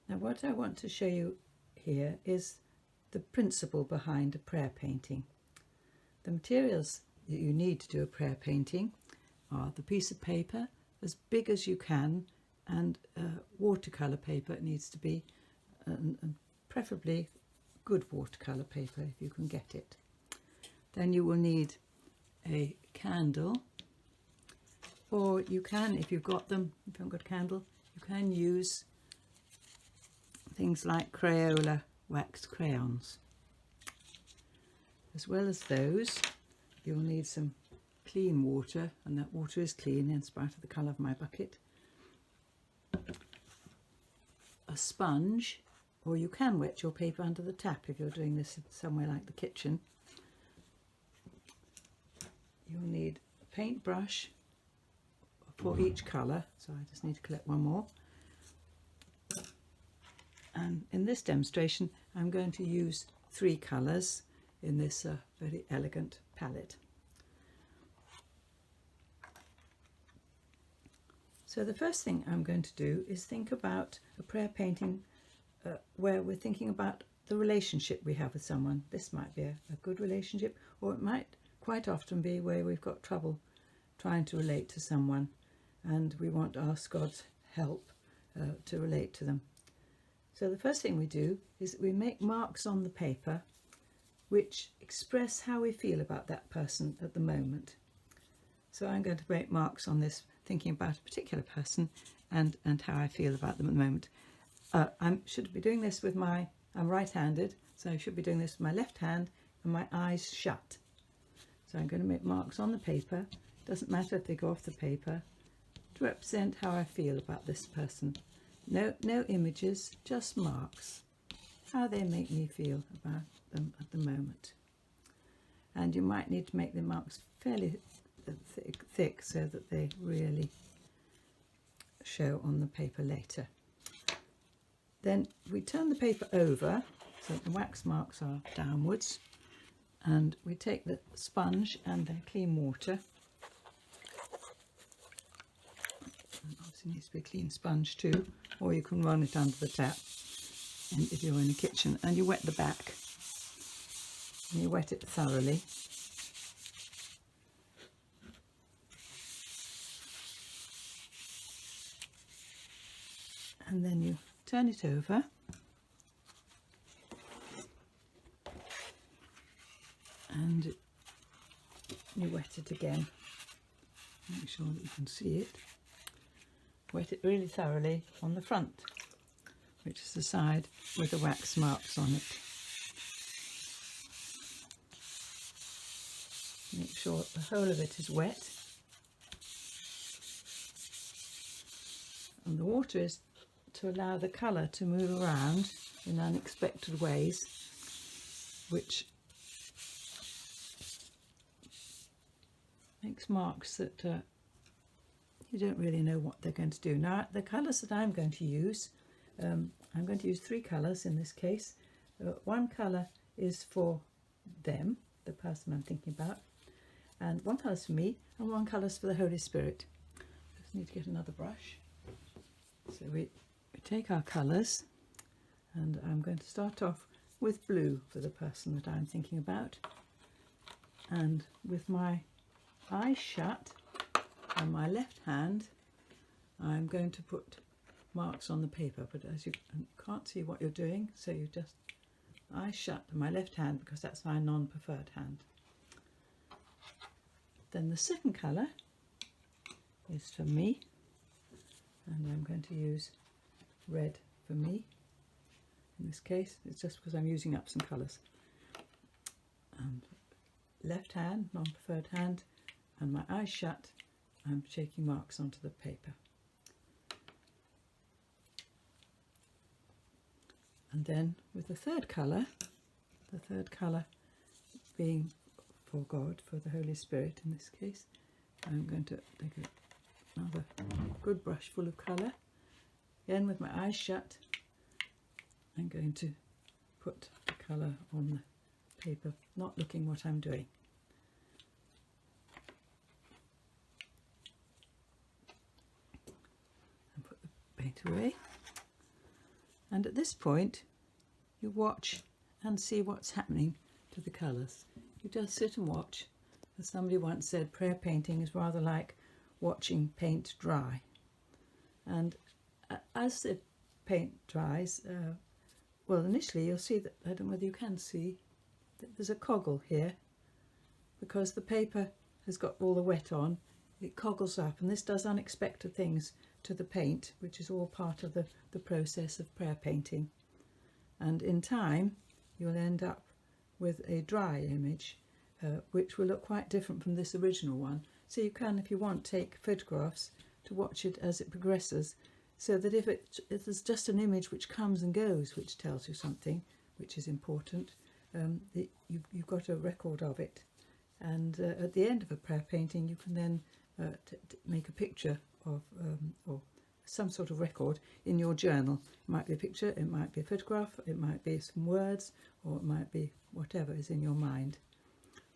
Now what I want to show you here is the principle behind a prayer painting. The materials that you need to do a prayer painting are the piece of paper as big as you can, and watercolour paper. It needs to be preferably good watercolour paper if you can get it. Then you will need a candle, or you can, if you've got them, if you haven't got a candle, you can use things like Crayola waxed crayons. As well as those, you'll need some clean water, and that water is clean in spite of the colour of my bucket. A sponge, or you can wet your paper under the tap if you're doing this somewhere like the kitchen. You'll need a paintbrush for each colour, so I just need to collect one more. And in this demonstration I'm going to use 3 colours in this very elegant palette. So the first thing I'm going to do is think about a prayer painting where we're thinking about the relationship we have with someone. This might be a good relationship, or it might quite often be where we've got trouble trying to relate to someone and we want to ask God's help to relate to them. So the first thing we do is that we make marks on the paper which express how we feel about that person at the moment. So I'm going to make marks on this thinking about a particular person and how I feel about them at the moment. I should be doing this with I'm right-handed, so I should be doing this with my left hand and my eyes shut. So I'm going to make marks on the paper, doesn't matter if they go off the paper, to represent how I feel about this person. No images, just marks, how they make me feel about them at the moment. And you might need to make the marks fairly thick so that they really show on the paper later. Then we turn the paper over so the wax marks are downwards, and we take the sponge and the clean water. Obviously needs to be a clean sponge too, or you can run it under the tap if you're in the kitchen, and you wet the back and you wet it thoroughly. And then you turn it over and you wet it again. Make sure that you can see it. Wet it really thoroughly on the front, which is the side with the wax marks on it. Make sure the whole of it is wet. And the water is to allow the colour to move around in unexpected ways, which makes marks that you don't really know what they're going to do. Now the colours that I'm going to use, I'm going to use 3 colours in this case. One colour is for them, the person I'm thinking about, and one colour is for me, and one colour is for the Holy Spirit. Just need to get another brush. So we take our colours, and I'm going to start off with blue for the person that I'm thinking about, and with my eyes shut on my left hand I'm going to put marks on the paper, but as you can't see what you're doing, so you just eyes shut on my left hand because that's my non-preferred hand. Then the second colour is for me, and I'm going to use red for me. In this case it's just because I'm using up some colours. Left hand, non-preferred hand, and my eyes shut, I'm shaking marks onto the paper. And then with the third colour being for God, for the Holy Spirit in this case, I'm going to take another good brush full of colour. Again with my eyes shut, I'm going to put the colour on the paper, not looking what I'm doing. And put the paint away. And at this point you watch and see what's happening to the colours. You just sit and watch. As somebody once said, prayer painting is rather like watching paint dry. And as the paint dries, well, initially you'll see that, I don't know whether you can see, that there's a coggle here, because the paper has got all the wet on. It coggles up, and this does unexpected things to the paint, which is all part of the process of prayer painting. And in time you'll end up with a dry image, which will look quite different from this original one. So you can, if you want, take photographs to watch it as it progresses, so that if there's just an image which comes and goes, which tells you something which is important, you've got a record of it. And at the end of a prayer painting you can then make a picture of or some sort of record in your journal. It might be a picture, it might be a photograph, it might be some words, or it might be whatever is in your mind.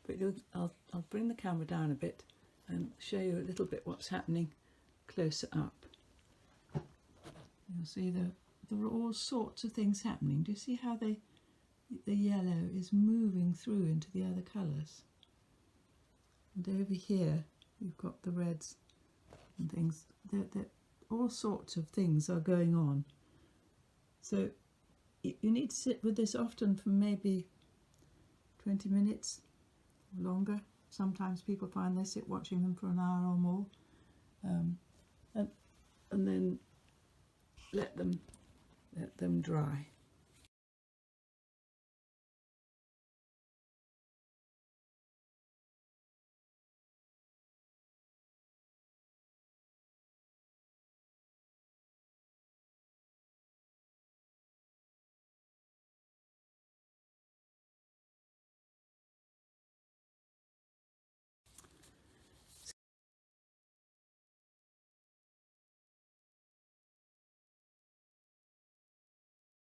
But I'll bring the camera down a bit and show you a little bit what's happening closer up. You'll see there are all sorts of things happening. Do you see how the yellow is moving through into the other colours? And over here you've got the reds and things. All sorts of things are going on. So you need to sit with this often for maybe 20 minutes or longer. Sometimes people find they sit watching them for an hour or more, and then let them dry.